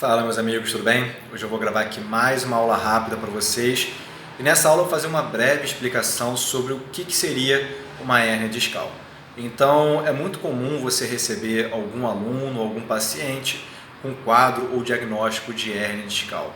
Fala, meus amigos, tudo bem? Hoje eu vou gravar aqui mais uma aula rápida para vocês e nessa aula eu vou fazer uma breve explicação sobre o que seria uma hérnia discal. Então, é muito comum você receber algum aluno, algum paciente com quadro ou diagnóstico de hérnia discal.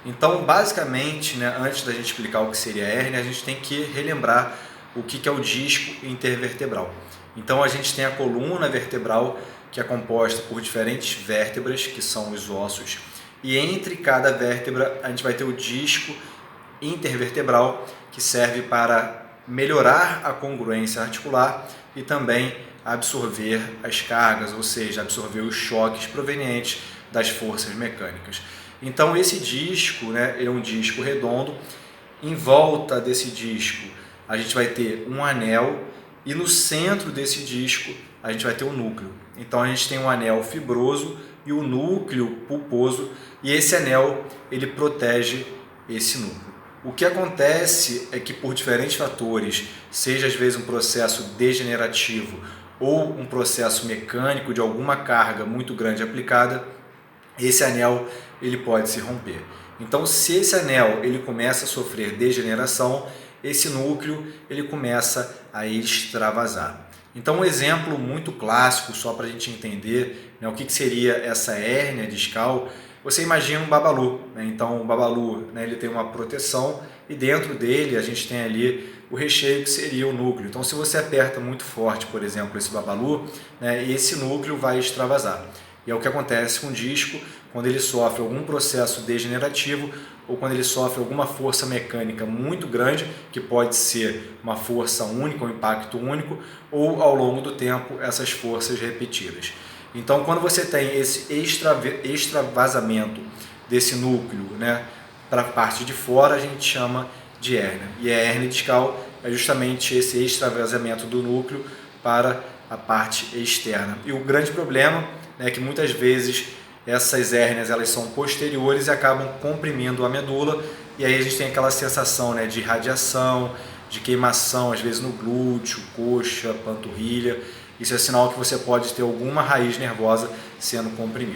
Então, basicamente, antes da gente explicar o que seria a hérnia, a gente tem que relembrar o que é o disco intervertebral. Então, a gente tem a coluna vertebral, que é composta por diferentes vértebras, que são os ossos, e entre cada vértebra a gente vai ter o disco intervertebral, que serve para melhorar a congruência articular e também absorver as cargas, ou seja, absorver os choques provenientes das forças mecânicas. Então esse disco, é um disco redondo. Em volta desse disco a gente vai ter um anel e no centro desse disco a gente vai ter o núcleo. Então a gente tem um anel fibroso e o núcleo pulposo, e esse anel ele protege esse núcleo. O que acontece é que por diferentes fatores, seja às vezes um processo degenerativo ou um processo mecânico de alguma carga muito grande aplicada, esse anel ele pode se romper. Então, se esse anel ele começa a sofrer degeneração, esse núcleo ele começa a extravasar. Então, um exemplo muito clássico, só para a gente entender o que seria essa hérnia discal, você imagina um babalu. Então, o babalu ele tem uma proteção e dentro dele a gente tem ali o recheio, que seria o núcleo. Então, se você aperta muito forte, por exemplo, esse babalu, esse núcleo vai extravasar. E é o que acontece com o disco quando ele sofre algum processo degenerativo ou quando ele sofre alguma força mecânica muito grande, que pode ser uma força única, um impacto único, ou ao longo do tempo essas forças repetidas. Então, quando você tem esse extravasamento desse núcleo para a parte de fora, a gente chama de hérnia. E a hérnia discal é justamente esse extravasamento do núcleo para a parte externa. E o grande problema é que muitas vezes essas hérnias elas são posteriores e acabam comprimindo a medula, e aí a gente tem aquela sensação de radiação, de queimação, às vezes no glúteo, coxa, panturrilha. Isso é sinal que você pode ter alguma raiz nervosa sendo comprimida.